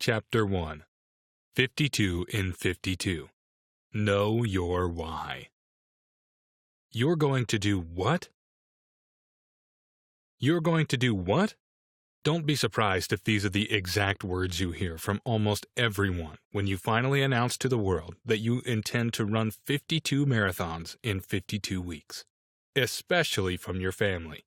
Chapter 1, 52 in 52. Know your why. You're going to do what? You're going to do what? Don't be surprised if these are the exact words you hear from almost everyone when you finally announce to the world that you intend to run 52 marathons in 52 weeks, especially from your family.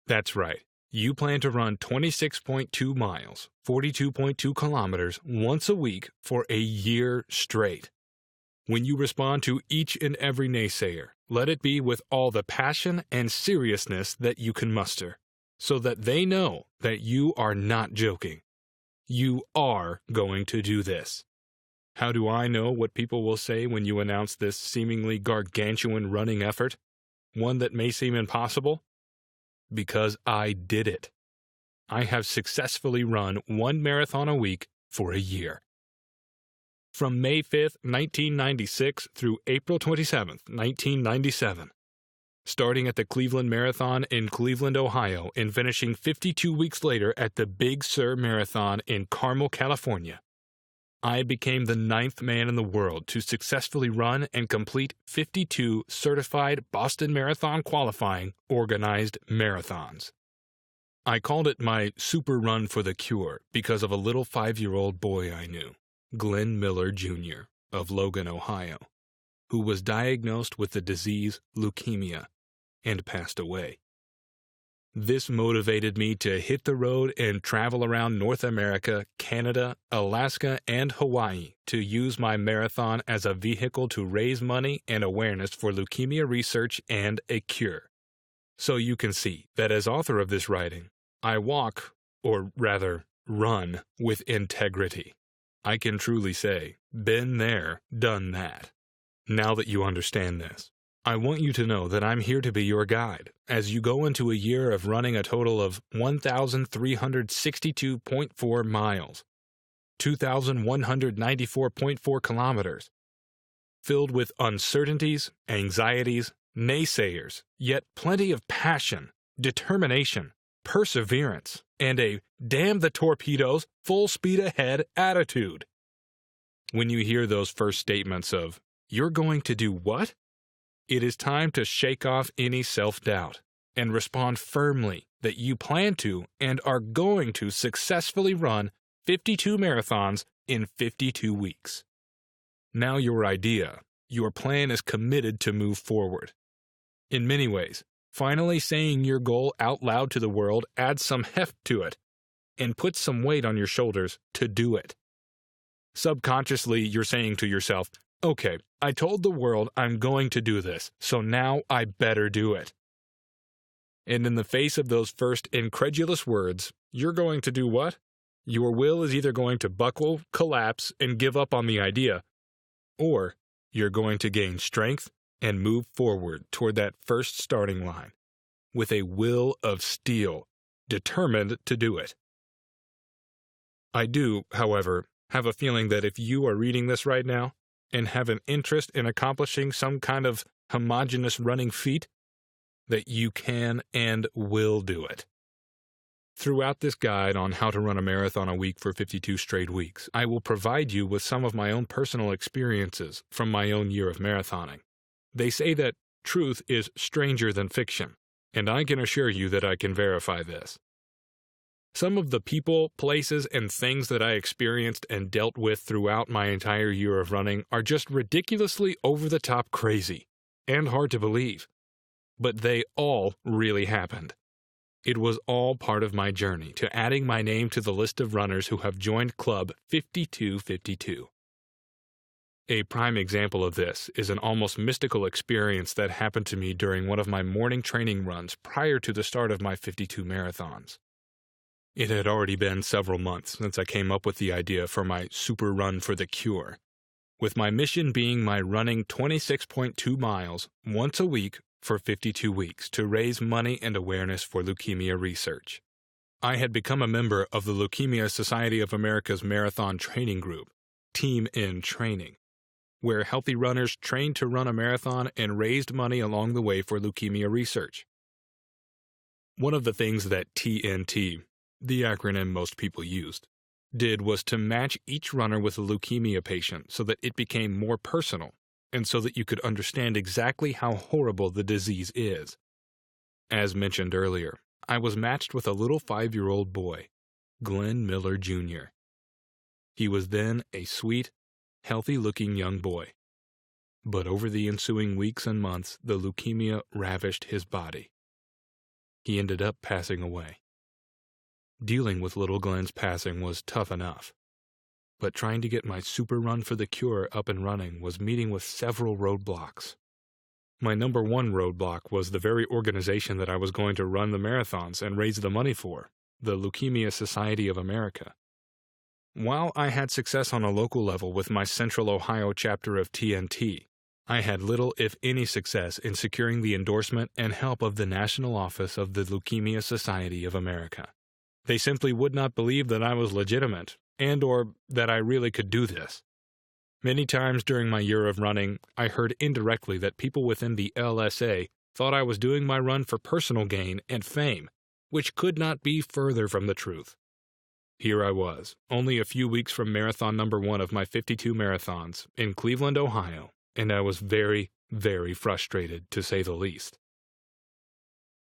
That's right. You plan to run 26.2 miles, 42.2 kilometers once a week for a year straight. When you respond to each and every naysayer, let it be with all the passion and seriousness that you can muster, so that they know that you are not joking. You are going to do this. How do I know what people will say when you announce this seemingly gargantuan running effort? One that may seem impossible? Because I did it. I have successfully run one marathon a week for a year. From May 5th, 1996 through April 27th, 1997. Starting at the Cleveland Marathon in Cleveland, Ohio, and finishing 52 weeks later at the Big Sur Marathon in Carmel, California. I became the 9th man in the world to successfully run and complete 52 certified Boston Marathon qualifying organized marathons. I called it my super run for the cure because of a little 5-year-old boy I knew, Glenn Miller, Jr. of Logan, Ohio, who was diagnosed with the disease leukemia and passed away. This motivated me to hit the road and travel around North America, Canada, Alaska, and Hawaii to use my marathon as a vehicle to raise money and awareness for leukemia research and a cure. So you can see that as author of this writing, I walk, or rather, run with integrity. I can truly say, been there, done that. Now that you understand this, I want you to know that I'm here to be your guide as you go into a year of running a total of 1,362.4 miles, 2,194.4 kilometers, filled with uncertainties, anxieties, naysayers, yet plenty of passion, determination, perseverance, and a damn the torpedoes, full speed ahead attitude. When you hear those first statements of, "You're going to do what?" it is time to shake off any self-doubt and respond firmly that you plan to and are going to successfully run 52 marathons in 52 weeks. Now your idea, your plan is committed to move forward. In many ways, finally saying your goal out loud to the world adds some heft to it and puts some weight on your shoulders to do it. Subconsciously, you're saying to yourself, okay, I told the world I'm going to do this, so now I better do it. And in the face of those first incredulous words, you're going to do what? Your will is either going to buckle, collapse, and give up on the idea, or you're going to gain strength and move forward toward that first starting line with a will of steel, determined to do it. I do, however, have a feeling that if you are reading this right now, and have an interest in accomplishing some kind of homogeneous running feat, that you can and will do it. Throughout this guide on how to run a marathon a week for 52 straight weeks, I will provide you with some of my own personal experiences from my own year of marathoning. They say that truth is stranger than fiction, and I can assure you that I can verify this. Some of the people, places, and things that I experienced and dealt with throughout my entire year of running are just ridiculously over-the-top crazy and hard to believe. But they all really happened. It was all part of my journey to adding my name to the list of runners who have joined Club 5252. A prime example of this is an almost mystical experience that happened to me during one of my morning training runs prior to the start of my 52 marathons. It had already been several months since I came up with the idea for my super run for the cure, with my mission being my running 26.2 miles once a week for 52 weeks to raise money and awareness for leukemia research. I had become a member of the Leukemia Society of America's Marathon Training Group, Team in Training, where healthy runners trained to run a marathon and raised money along the way for leukemia research. One of the things that TNT, the acronym most people used, did was to match each runner with a leukemia patient so that it became more personal, and so that you could understand exactly how horrible the disease is. As mentioned earlier, I was matched with a little 5-year-old boy, Glenn Miller Jr. He was then a sweet, healthy-looking young boy. But over the ensuing weeks and months, the leukemia ravished his body. He ended up passing away. Dealing with little Glenn's passing was tough enough, but trying to get my super run for the cure up and running was meeting with several roadblocks. My number one roadblock was the very organization that I was going to run the marathons and raise the money for, the Leukemia Society of America. While I had success on a local level with my Central Ohio chapter of TNT, I had little, if any, success in securing the endorsement and help of the national office of the Leukemia Society of America. They simply would not believe that I was legitimate, and/or that I really could do this. Many times during my year of running, I heard indirectly that people within the LSA thought I was doing my run for personal gain and fame, which could not be further from the truth. Here I was, only a few weeks from marathon number 1 of my 52 marathons in Cleveland, Ohio, and I was very, very frustrated, to say the least.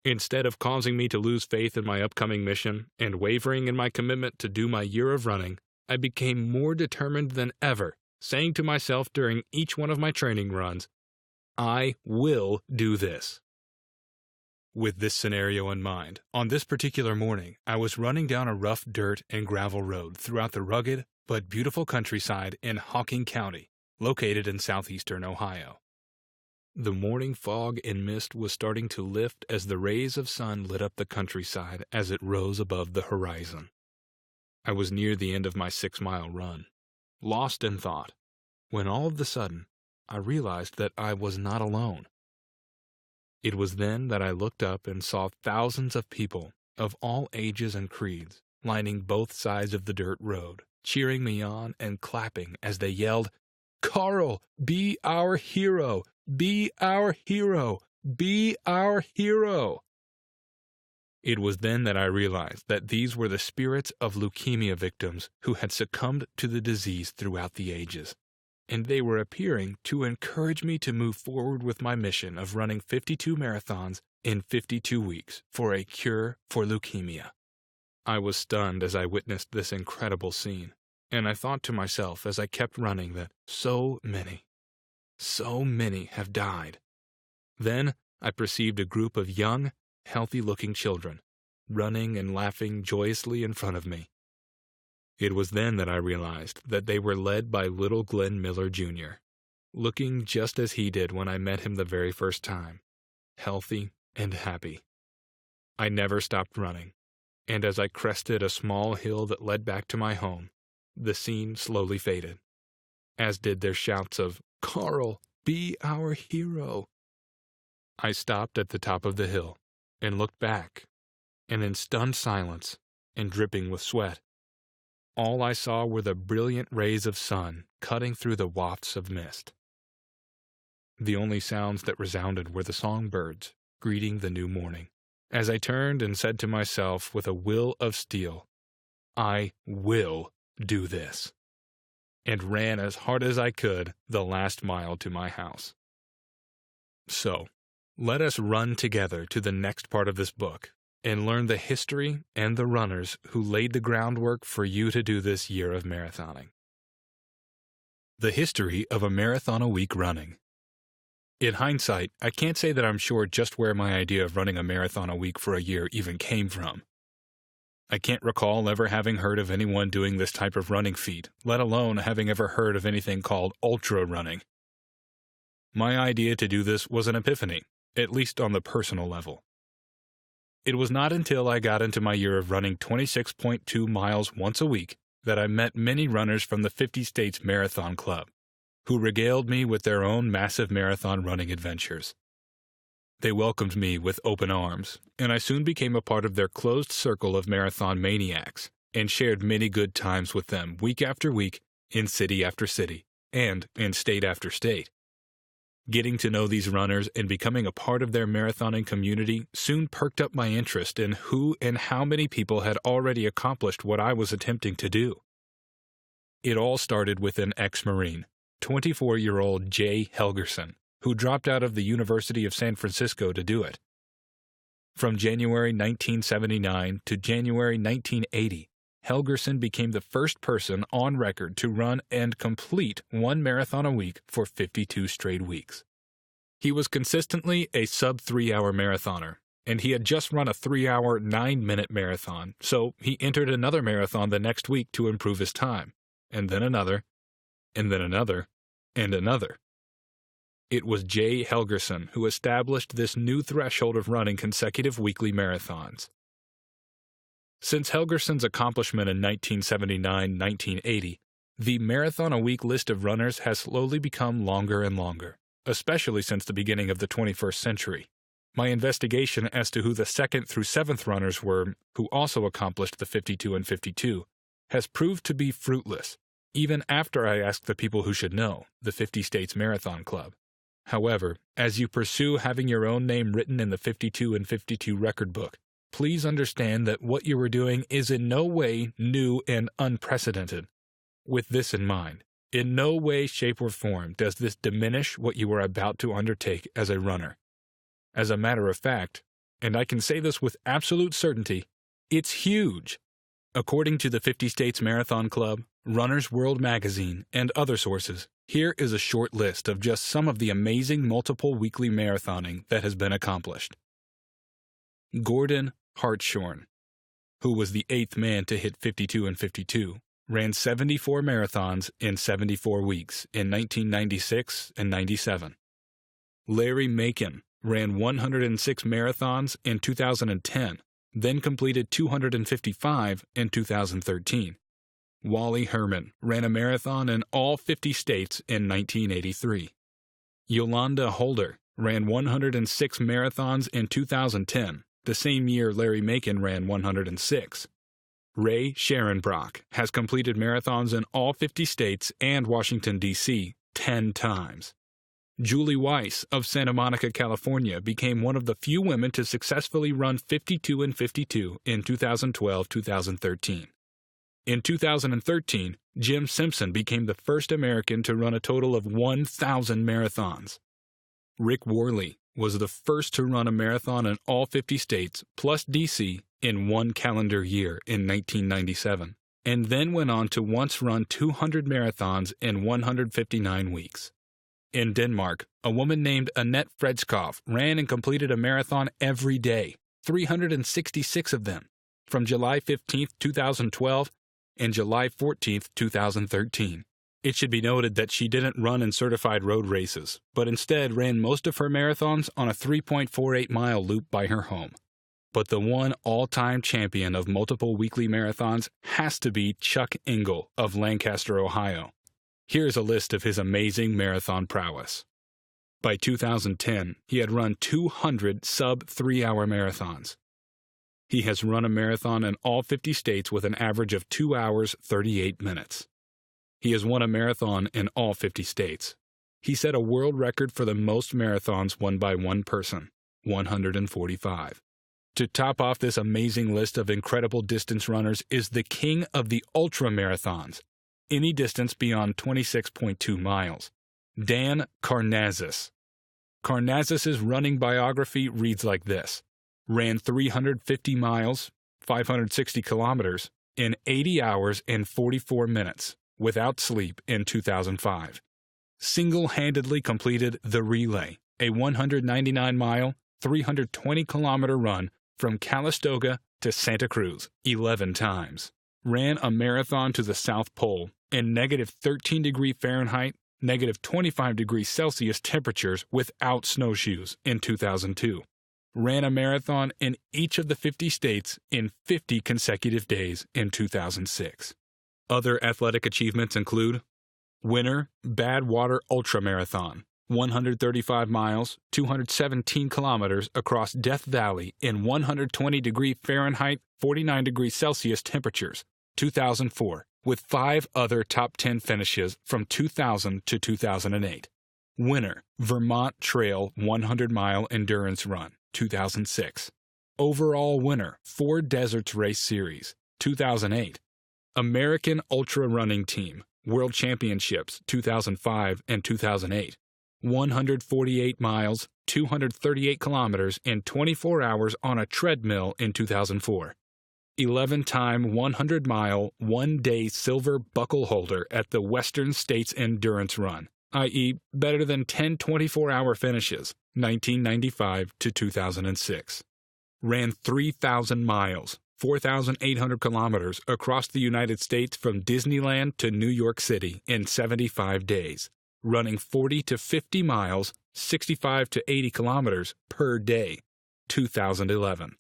Instead of causing me to lose faith in my upcoming mission and wavering in my commitment to do my year of running, I became more determined than ever, saying to myself during each one of my training runs, I will do this. With this scenario in mind, on this particular morning, I was running down a rough dirt and gravel road throughout the rugged but beautiful countryside in Hocking County, located in southeastern Ohio. The morning fog and mist was starting to lift as the rays of sun lit up the countryside as it rose above the horizon. I was near the end of my 6-mile run, lost in thought, when all of a sudden I realized that I was not alone. It was then that I looked up and saw thousands of people of all ages and creeds lining both sides of the dirt road, cheering me on and clapping as they yelled, "Carl, be our hero! Be our hero! Be our hero!" It was then that I realized that these were the spirits of leukemia victims who had succumbed to the disease throughout the ages, and they were appearing to encourage me to move forward with my mission of running 52 marathons in 52 weeks for a cure for leukemia. I was stunned as I witnessed this incredible scene, and I thought to myself as I kept running that so many have died. Then I perceived a group of young, healthy-looking children running and laughing joyously in front of me. It was then that I realized that they were led by little Glenn Miller Jr., looking just as he did when I met him the very first time, healthy and happy. I never stopped running, and as I crested a small hill that led back to my home, the scene slowly faded, as did their shouts of, "Carl, be our hero." I stopped at the top of the hill and looked back, and in stunned silence and dripping with sweat, all I saw were the brilliant rays of sun cutting through the wafts of mist. The only sounds that resounded were the songbirds greeting the new morning, as I turned and said to myself with a will of steel, I will do this, and ran as hard as I could the last mile to my house. So, let us run together to the next part of this book and learn the history and the runners who laid the groundwork for you to do this year of marathoning. The history of a marathon-a-week running. In hindsight, I can't say that I'm sure just where my idea of running a marathon a week for a year even came from. I can't recall ever having heard of anyone doing this type of running feat, let alone having ever heard of anything called ultra running. My idea to do this was an epiphany, at least on the personal level. It was not until I got into my year of running 26.2 miles once a week that I met many runners from the 50 States Marathon Club, who regaled me with their own massive marathon running adventures. They welcomed me with open arms, and I soon became a part of their closed circle of marathon maniacs, and shared many good times with them week after week, in city after city, and in state after state. Getting to know these runners and becoming a part of their marathoning community soon perked up my interest in who and how many people had already accomplished what I was attempting to do. It all started with an ex-Marine, 24-year-old Jay Helgerson, who dropped out of the University of San Francisco to do it. From January 1979 to January 1980, Helgerson became the first person on record to run and complete one marathon a week for 52 straight weeks. He was consistently a sub-3-hour marathoner, and he had just run a 3-hour, 9-minute marathon, so he entered another marathon the next week to improve his time, and then another, and then another, and another. It was Jay Helgerson who established this new threshold of running consecutive weekly marathons. Since Helgerson's accomplishment in 1979-1980, the marathon-a-week list of runners has slowly become longer and longer, especially since the beginning of the 21st century. My investigation as to who the 2nd through 7th runners were, who also accomplished the 52 and 52, has proved to be fruitless, even after I asked the people who should know, the 50 States Marathon Club. However, as you pursue having your own name written in the 52 and 52 record book, please understand that what you are doing is in no way new and unprecedented. With this in mind, in no way, shape, or form does this diminish what you are about to undertake as a runner. As a matter of fact, and I can say this with absolute certainty, it's huge. According to the 50 States Marathon Club, Runner's World Magazine, and other sources, here is a short list of just some of the amazing multiple weekly marathoning that has been accomplished. Gordon Hartshorn, who was the 8th man to hit 52 and 52, ran 74 marathons in 74 weeks in 1996 and 97. Larry Macon ran 106 marathons in 2010, then completed 255 in 2013. Wally Herman ran a marathon in all 50 states in 1983. Yolanda Holder ran 106 marathons in 2010, the same year Larry Macon ran 106. Ray Sharonbrock has completed marathons in all 50 states and Washington, D.C. 10 times. Julie Weiss of Santa Monica, California became one of the few women to successfully run 52 and 52 in 2012-2013. In 2013, Jim Simpson became the first American to run a total of 1,000 marathons. Rick Worley was the first to run a marathon in all 50 states plus D.C. in one calendar year in 1997, and then went on to once run 200 marathons in 159 weeks. In Denmark, a woman named Annette Fredskov ran and completed a marathon every day, 366 of them, from July 15, 2012 and July 14, 2013. It should be noted that she didn't run in certified road races, but instead ran most of her marathons on a 3.48-mile loop by her home. But the one all-time champion of multiple weekly marathons has to be Chuck Engel of Lancaster, Ohio. Here's a list of his amazing marathon prowess. By 2010, he had run 200 sub-3-hour marathons. He has run a marathon in all 50 states with an average of 2 hours, 38 minutes. He has won a marathon in all 50 states. He set a world record for the most marathons won by one person, 145. To top off this amazing list of incredible distance runners is the king of the ultra-marathons, any distance beyond 26.2 miles, Dan Karnazes. Karnazes' running biography reads like this: ran 350 miles, 560 kilometers, in 80 hours and 44 minutes, without sleep in 2005. Single-handedly completed the Relay, a 199-mile, 320-kilometer run from Calistoga to Santa Cruz 11 times. Ran a marathon to the South Pole in negative 13 degrees Fahrenheit, negative 25 degrees Celsius temperatures without snowshoes in 2002. Ran a marathon in each of the 50 states in 50 consecutive days in 2006. Other athletic achievements include winner Badwater Ultramarathon, 135 miles, 217 kilometers across Death Valley in 120 degree Fahrenheit, 49 degrees Celsius temperatures, 2004, with 5 other top 10 finishes from 2000 to 2008. Winner Vermont Trail 100-mile endurance run, 2006. Overall winner 4 Deserts Race Series, 2008. American Ultra Running Team World Championships 2005 and 2008, 148 miles, 238 kilometers in 24 hours on a treadmill in 2004. 11-time 100-mile, one-day silver buckle holder at the Western States Endurance Run, i.e. better than 10 24-hour finishes, 1995 to 2006. Ran 3,000 miles, 4,800 kilometers across the United States from Disneyland to New York City in 75 days, running 40 to 50 miles, 65 to 80 kilometers per day, 2011.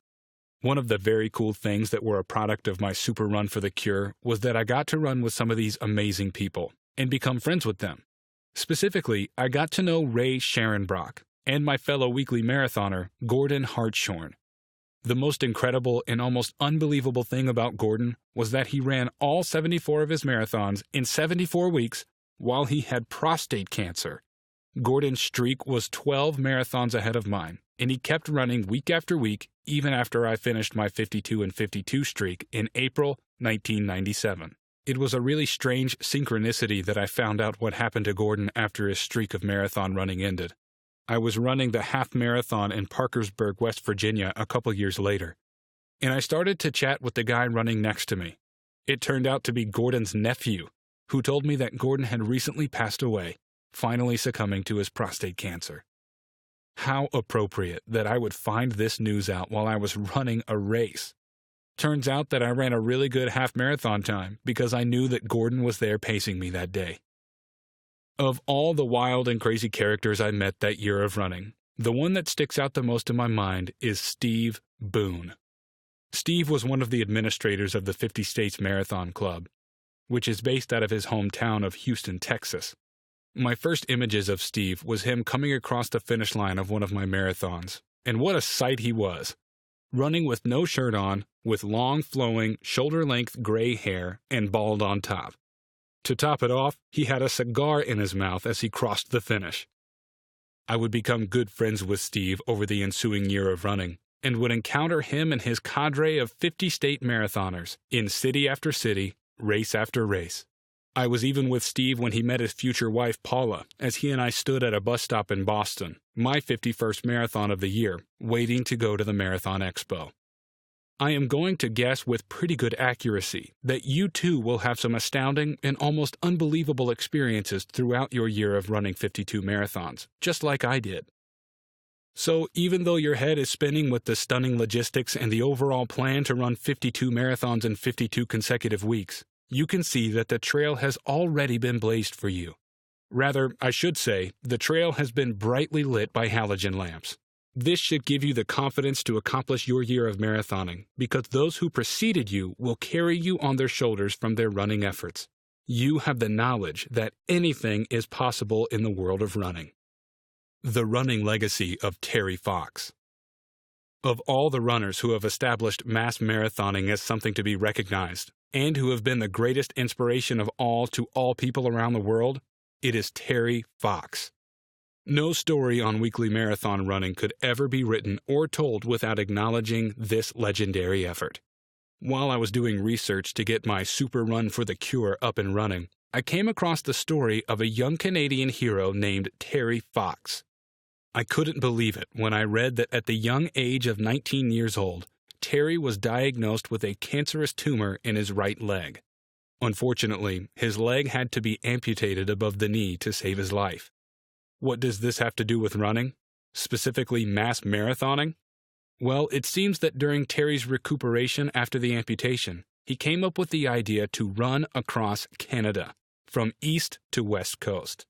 One of the very cool things that were a product of my super run for the cure was that I got to run with some of these amazing people and become friends with them. Specifically, I got to know Ray Sharonbrock and my fellow weekly marathoner, Gordon Hartshorn. The most incredible and almost unbelievable thing about Gordon was that he ran all 74 of his marathons in 74 weeks while he had prostate cancer. Gordon's streak was 12 marathons ahead of mine, and he kept running week after week even after I finished my 52 and 52 streak in April 1997. It was a really strange synchronicity that I found out what happened to Gordon after his streak of marathon running ended. I was running the half marathon in Parkersburg, West Virginia a couple years later, and I started to chat with the guy running next to me. It turned out to be Gordon's nephew, who told me that Gordon had recently passed away, finally succumbing to his prostate cancer. How appropriate that I would find this news out while I was running a race. Turns out that I ran a really good half marathon time because I knew that Gordon was there pacing me that day. Of all the wild and crazy characters I met that year of running, the one that sticks out the most in my mind is Steve Boon. Steve was one of the administrators of the 50 States Marathon Club, which is based out of his hometown of Houston, Texas. My first images of Steve was him coming across the finish line of one of my marathons, and what a sight he was! Running with no shirt on, with long flowing, shoulder-length gray hair and bald on top. To top it off, he had a cigar in his mouth as he crossed the finish. I would become good friends with Steve over the ensuing year of running, and would encounter him and his cadre of 50 state marathoners in city after city, race after race. I was even with Steve when he met his future wife Paula, as he and I stood at a bus stop in Boston, my 51st marathon of the year, waiting to go to the Marathon Expo. I am going to guess with pretty good accuracy that you too will have some astounding and almost unbelievable experiences throughout your year of running 52 marathons, just like I did. So even though your head is spinning with the stunning logistics and the overall plan to run 52 marathons in 52 consecutive weeks, you can see that the trail has already been blazed for you. Rather, I should say, the trail has been brightly lit by halogen lamps. This should give you the confidence to accomplish your year of marathoning, because those who preceded you will carry you on their shoulders from their running efforts. You have the knowledge that anything is possible in the world of running. The running legacy of Terry Fox. Of all the runners who have established mass marathoning as something to be recognized, and who have been the greatest inspiration of all to all people around the world, it is Terry Fox. No story on weekly marathon running could ever be written or told without acknowledging this legendary effort. While I was doing research to get my super run for the cure up and running, I came across the story of a young Canadian hero named Terry Fox. I couldn't believe it when I read that at the young age of 19 years old, Terry was diagnosed with a cancerous tumor in his right leg. Unfortunately, his leg had to be amputated above the knee to save his life. What does this have to do with running? Specifically mass marathoning? Well, it seems that during Terry's recuperation after the amputation, he came up with the idea to run across Canada, from east to west coast,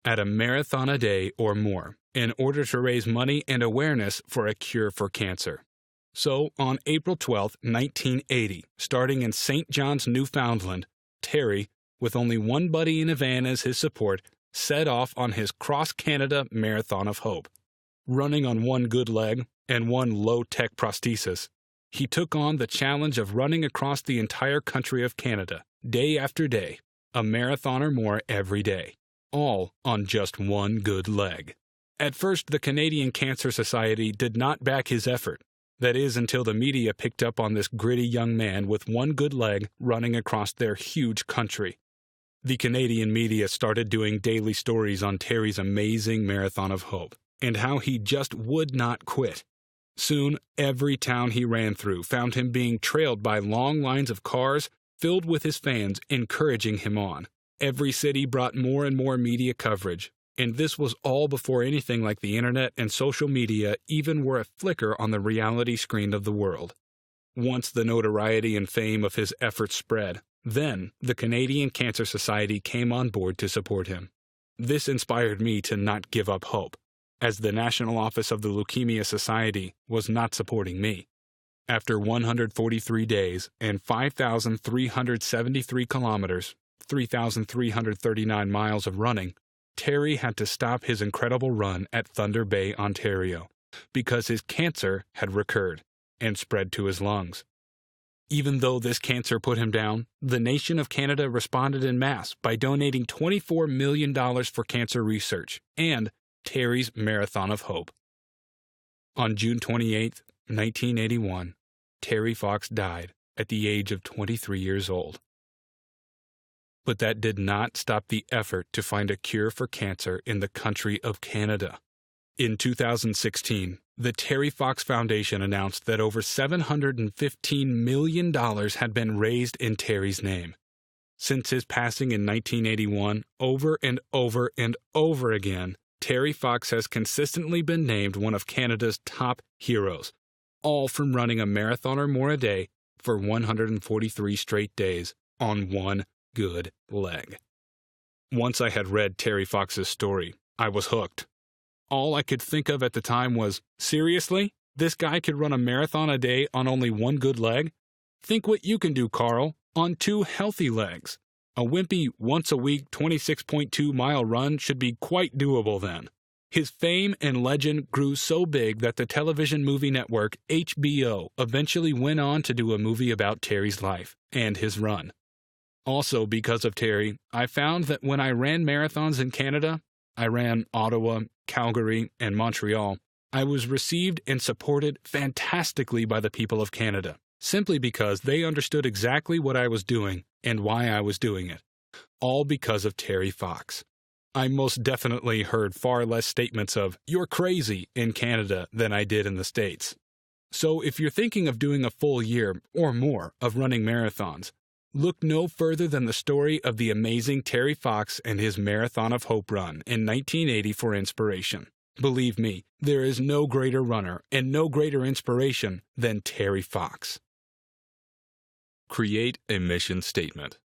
at a marathon a day or more, in order to raise money and awareness for a cure for cancer. So, on April 12, 1980, starting in St. John's, Newfoundland, Terry, with only one buddy in a van as his support, set off on his cross-Canada Marathon of Hope. Running on one good leg and one low-tech prosthesis, he took on the challenge of running across the entire country of Canada, day after day, a marathon or more every day, all on just one good leg. At first, the Canadian Cancer Society did not back his effort. That is, until the media picked up on this gritty young man with one good leg running across their huge country. The Canadian media started doing daily stories on Terry's amazing marathon of hope and how he just would not quit. Soon, every town he ran through found him being trailed by long lines of cars filled with his fans encouraging him on. Every city brought more and more media coverage, and this was all before anything like the internet and social media even were a flicker on the reality screen of the world. Once the notoriety and fame of his efforts spread, then the Canadian Cancer Society came on board to support him. This inspired me to not give up hope, as the National Office of the Leukemia Society was not supporting me. After 143 days and 5,373 kilometers, 3,339 miles of running, Terry had to stop his incredible run at Thunder Bay, Ontario, because his cancer had recurred and spread to his lungs. Even though this cancer put him down, the nation of Canada responded en masse by donating $24 million for cancer research and Terry's Marathon of Hope. On June 28, 1981, Terry Fox died at the age of 23 years old. But that did not stop the effort to find a cure for cancer in the country of Canada. In 2016, the Terry Fox Foundation announced that over $715 million had been raised in Terry's name. Since his passing in 1981, over and over and over again, Terry Fox has consistently been named one of Canada's top heroes, all from running a marathon or more a day for 143 straight days on one good leg. Once I had read Terry Fox's story, I was hooked. All I could think of at the time was, seriously? This guy could run a marathon a day on only one good leg? Think what you can do, Carl, on two healthy legs. A wimpy, once-a-week 26.2-mile run should be quite doable then. His fame and legend grew so big that the television movie network HBO eventually went on to do a movie about Terry's life and his run. Also, because of Terry, I found that when I ran marathons in Canada, I ran Ottawa, Calgary, and Montreal, I was received and supported fantastically by the people of Canada, simply because they understood exactly what I was doing and why I was doing it, all because of Terry Fox. I most definitely heard far less statements of, "You're crazy," in Canada than I did in the States. So if you're thinking of doing a full year or more of running marathons, look no further than the story of the amazing Terry Fox and his Marathon of Hope run in 1980 for inspiration. Believe me, there is no greater runner and no greater inspiration than Terry Fox. Create a mission statement.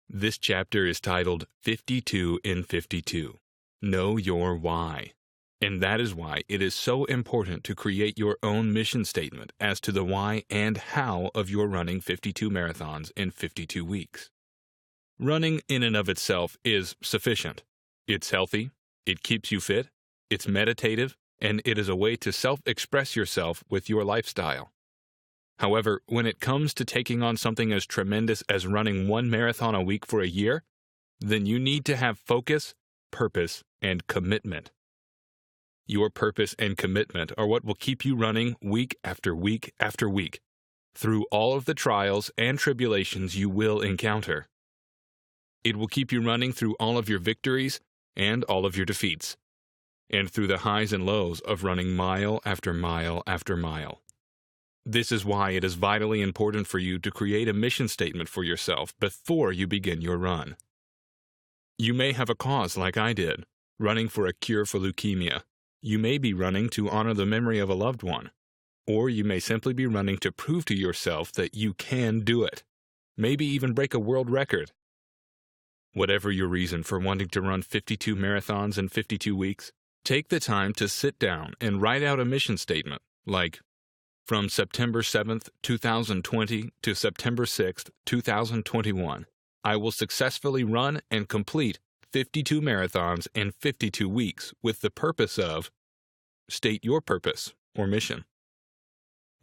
This chapter is titled 52 in 52. Know your why. And that is why it is so important to create your own mission statement as to the why and how of your running 52 marathons in 52 weeks. Running in and of itself is sufficient. It's healthy, it keeps you fit, it's meditative, and it is a way to self-express yourself with your lifestyle. However, when it comes to taking on something as tremendous as running one marathon a week for a year, then you need to have focus, purpose, and commitment. Your purpose and commitment are what will keep you running week after week after week, through all of the trials and tribulations you will encounter. It will keep you running through all of your victories and all of your defeats, and through the highs and lows of running mile after mile after mile. This is why it is vitally important for you to create a mission statement for yourself before you begin your run. You may have a cause like I did, running for a cure for leukemia. You may be running to honor the memory of a loved one, or you may simply be running to prove to yourself that you can do it, maybe even break a world record. Whatever your reason for wanting to run 52 marathons in 52 weeks, take the time to sit down and write out a mission statement, like, from September 7th, 2020 to September 6th, 2021, I will successfully run and complete 52 marathons in 52 weeks with the purpose of, state your purpose or mission.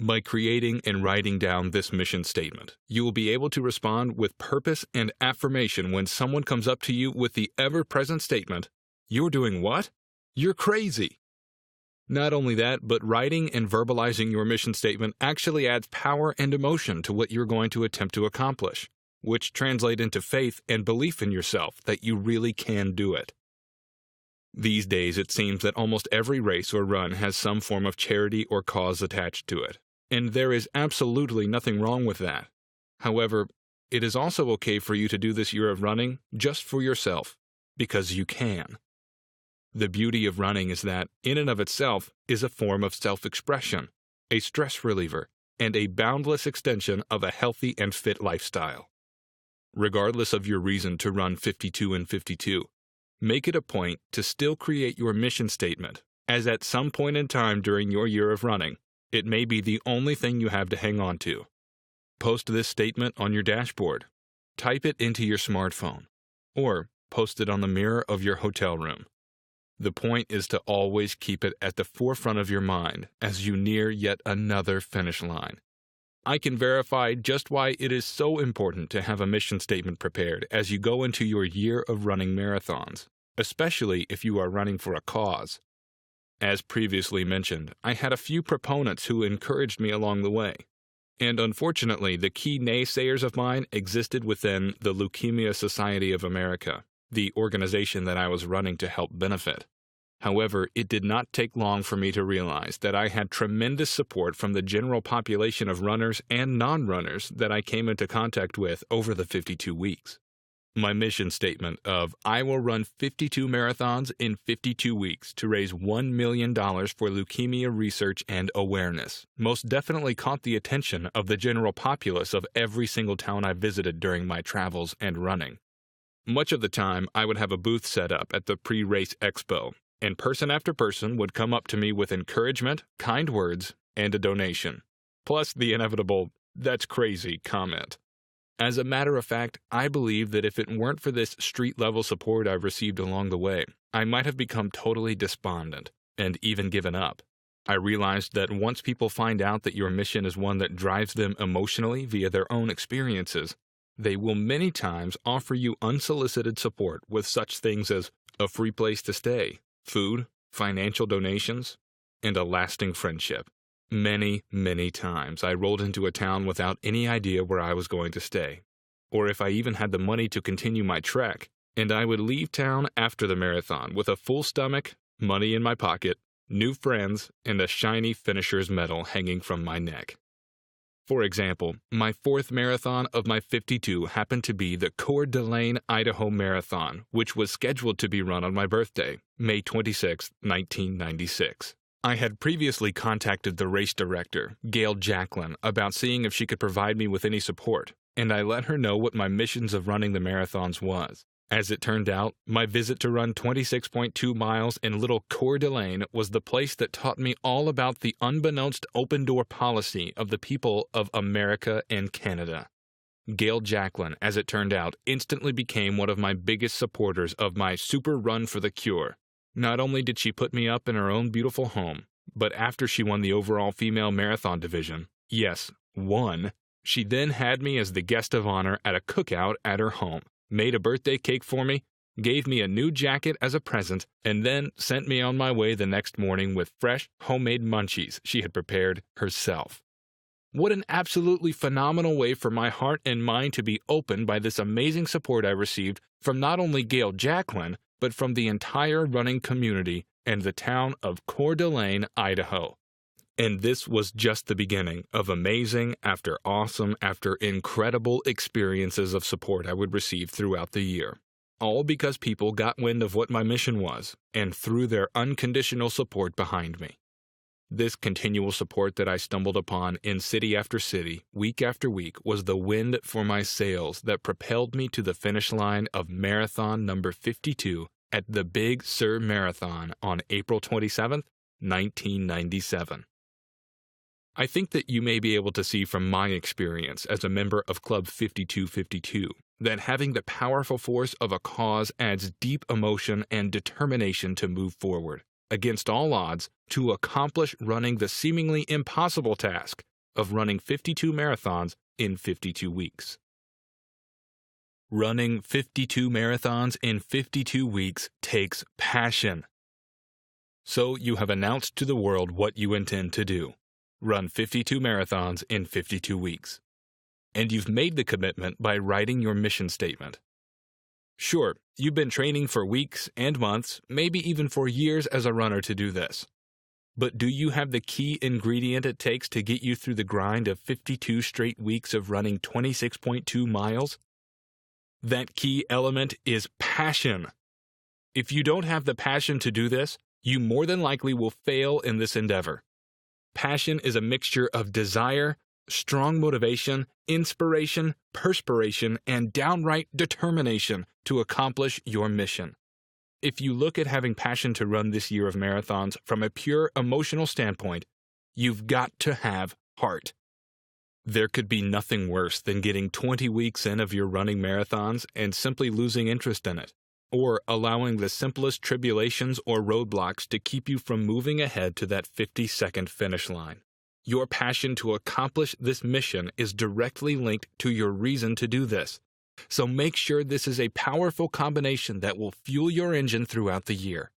By creating and writing down this mission statement, you will be able to respond with purpose and affirmation when someone comes up to you with the ever-present statement, "You're doing what? You're crazy." Not only that, but writing and verbalizing your mission statement actually adds power and emotion to what you're going to attempt to accomplish. which translate into faith and belief in yourself that you really can do it. These days, it seems that almost every race or run has some form of charity or cause attached to it, and there is absolutely nothing wrong with that. However, it is also okay for you to do this year of running just for yourself, because you can. The beauty of running is that, in and of itself, is a form of self-expression, a stress reliever, and a boundless extension of a healthy and fit lifestyle. Regardless of your reason to run 52 and 52, make it a point to still create your mission statement, as at some point in time during your year of running, it may be the only thing you have to hang on to. Post this statement on your dashboard, type it into your smartphone, or post it on the mirror of your hotel room. The point is to always keep it at the forefront of your mind as you near yet another finish line. I can verify just why it is so important to have a mission statement prepared as you go into your year of running marathons, especially if you are running for a cause. As previously mentioned, I had a few proponents who encouraged me along the way. And unfortunately, the key naysayers of mine existed within the Leukemia Society of America, the organization that I was running to help benefit. However, it did not take long for me to realize that I had tremendous support from the general population of runners and non-runners that I came into contact with over the 52 weeks. My mission statement of "I will run 52 marathons in 52 weeks to raise $1 million for leukemia research and awareness" most definitely caught the attention of the general populace of every single town I visited during my travels and running. Much of the time, I would have a booth set up at the pre-race expo, and person after person would come up to me with encouragement, kind words, and a donation, plus the inevitable "that's crazy" comment. As a matter of fact, I believe that if it weren't for this street-level support I've received along the way, I might have become totally despondent, and even given up. I realized that once people find out that your mission is one that drives them emotionally via their own experiences, they will many times offer you unsolicited support with such things as a free place to stay, food, financial donations, and a lasting friendship. Many, many times I rolled into a town without any idea where I was going to stay, or if I even had the money to continue my trek, and I would leave town after the marathon with a full stomach, money in my pocket, new friends, and a shiny finisher's medal hanging from my neck. For example, my fourth marathon of my 52 happened to be the Coeur d'Alene, Idaho Marathon, which was scheduled to be run on my birthday, May 26, 1996. I had previously contacted the race director, Gail Jacqueline, about seeing if she could provide me with any support, and I let her know what my missions of running the marathons was. As it turned out, my visit to run 26.2 miles in Little Coeur d'Alene was the place that taught me all about the unbeknownst open-door policy of the people of America and Canada. Gail Jacqueline, as it turned out, instantly became one of my biggest supporters of my Super Run for the Cure. Not only did she put me up in her own beautiful home, but after she won the overall female marathon division, yes, won, she then had me as the guest of honor at a cookout at her home, made a birthday cake for me, gave me a new jacket as a present, and then sent me on my way the next morning with fresh, homemade munchies she had prepared herself. What an absolutely phenomenal way for my heart and mind to be opened by this amazing support I received from not only Gail Jacqueline, but from the entire running community and the town of Coeur d'Alene, Idaho. And this was just the beginning of amazing after awesome after incredible experiences of support I would receive throughout the year. All because people got wind of what my mission was and threw their unconditional support behind me. This continual support that I stumbled upon in city after city, week after week, was the wind for my sails that propelled me to the finish line of marathon number 52 at the Big Sur Marathon on April 27, 1997. I think that you may be able to see from my experience as a member of Club 5252 that having the powerful force of a cause adds deep emotion and determination to move forward, against all odds, to accomplish running the seemingly impossible task of running 52 marathons in 52 weeks. Running 52 marathons in 52 weeks takes passion. So you have announced to the world what you intend to do. Run 52 marathons in 52 weeks. and you've made the commitment by writing your mission statement. Sure, you've been training for weeks and months, maybe even for years as a runner to do this. But do you have the key ingredient it takes to get you through the grind of 52 straight weeks of running 26.2 miles? That key element is passion. If you don't have the passion to do this, you more than likely will fail in this endeavor. Passion is a mixture of desire, strong motivation, inspiration, perspiration, and downright determination to accomplish your mission. If you look at having passion to run this year of marathons from a pure emotional standpoint, you've got to have heart. There could be nothing worse than getting 20 weeks in of your running marathons and simply losing interest in it, or allowing the simplest tribulations or roadblocks to keep you from moving ahead to that 50-second finish line. Your passion to accomplish this mission is directly linked to your reason to do this. So make sure this is a powerful combination that will fuel your engine throughout the year.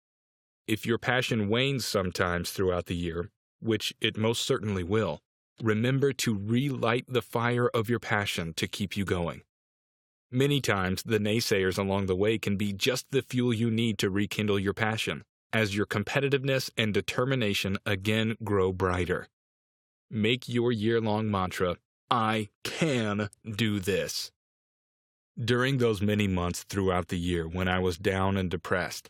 If your passion wanes sometimes throughout the year, which it most certainly will, remember to relight the fire of your passion to keep you going. Many times, the naysayers along the way can be just the fuel you need to rekindle your passion, as your competitiveness and determination again grow brighter. Make your year-long mantra, "I can do this." During those many months throughout the year when I was down and depressed,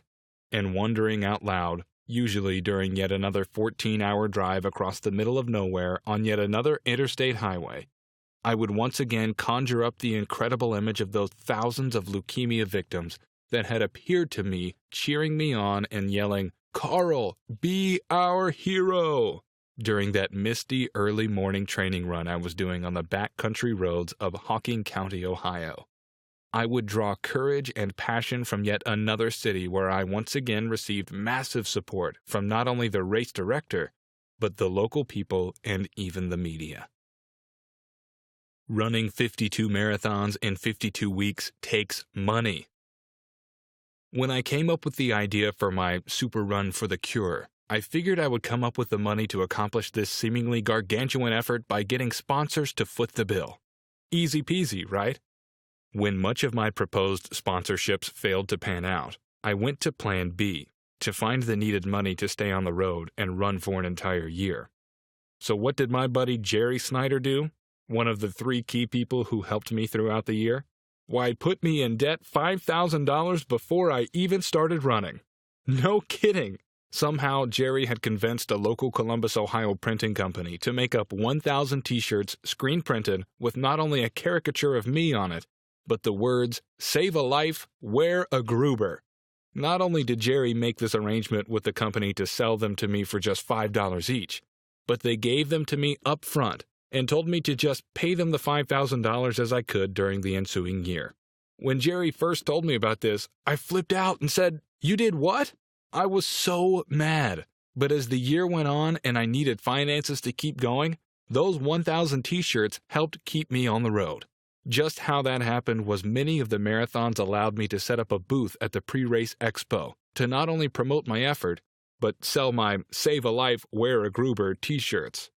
and wondering out loud, usually during yet another 14-hour drive across the middle of nowhere on yet another interstate highway, I would once again conjure up the incredible image of those thousands of leukemia victims that had appeared to me cheering me on and yelling, "Carl, be our hero!" during that misty early morning training run I was doing on the backcountry roads of Hocking County, Ohio. I would draw courage and passion from yet another city where I once again received massive support from not only the race director, but the local people and even the media. Running 52 marathons in 52 weeks takes money. When I came up with the idea for my super run for the cure, I figured I would come up with the money to accomplish this seemingly gargantuan effort by getting sponsors to foot the bill. Easy peasy, right? When much of my proposed sponsorships failed to pan out, I went to Plan B, to find the needed money to stay on the road and run for an entire year. So what did my buddy Jerry Snyder do? One of the 3 key people who helped me throughout the year? Why, put me in debt $5,000 before I even started running. No kidding! Somehow, Jerry had convinced a local Columbus, Ohio printing company to make up 1,000 t-shirts screen-printed with not only a caricature of me on it, but the words, "Save a life, wear a Gruber." Not only did Jerry make this arrangement with the company to sell them to me for just $5 each, but they gave them to me up front and told me to just pay them the $5,000 as I could during the ensuing year. When Jerry first told me about this, I flipped out and said, "You did what?" I was so mad. But as the year went on and I needed finances to keep going, those 1,000 t-shirts helped keep me on the road. Just how that happened was many of the marathons allowed me to set up a booth at the pre-race expo to not only promote my effort, but sell my Save a Life, Wear a Gruber t-shirts.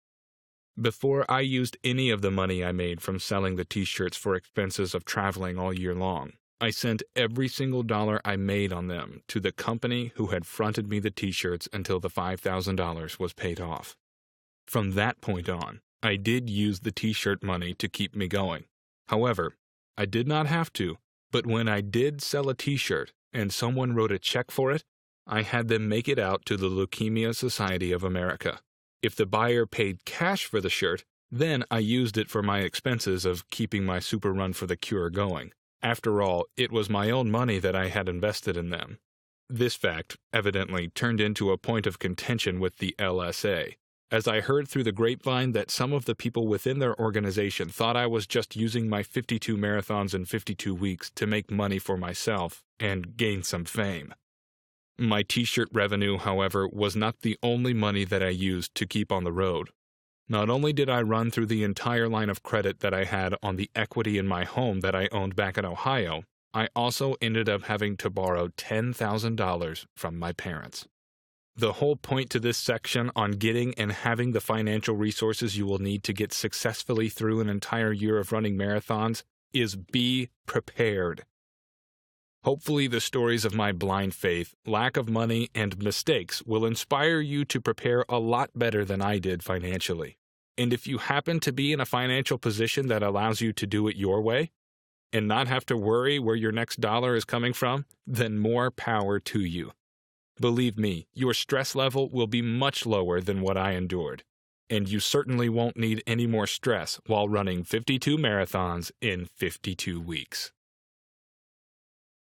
Before I used any of the money I made from selling the t-shirts for expenses of traveling all year long, I sent every single dollar I made on them to the company who had fronted me the t-shirts until the $5,000 was paid off. From that point on, I did use the t-shirt money to keep me going. However, I did not have to, but when I did sell a t-shirt and someone wrote a check for it, I had them make it out to the Leukemia Society of America. If the buyer paid cash for the shirt, then I used it for my expenses of keeping my super run for the cure going. After all, it was my own money that I had invested in them. This fact evidently turned into a point of contention with the LSA, as I heard through the grapevine that some of the people within their organization thought I was just using my 52 marathons in 52 weeks to make money for myself and gain some fame. My t-shirt revenue, however, was not the only money that I used to keep on the road. Not only did I run through the entire line of credit that I had on the equity in my home that I owned back in Ohio, I also ended up having to borrow $10,000 from my parents. The whole point to this section on getting and having the financial resources you will need to get successfully through an entire year of running marathons is be prepared. Hopefully, the stories of my blind faith, lack of money, and mistakes will inspire you to prepare a lot better than I did financially. And if you happen to be in a financial position that allows you to do it your way, and not have to worry where your next dollar is coming from, then more power to you. Believe me, your stress level will be much lower than what I endured, and you certainly won't need any more stress while running 52 marathons in 52 weeks.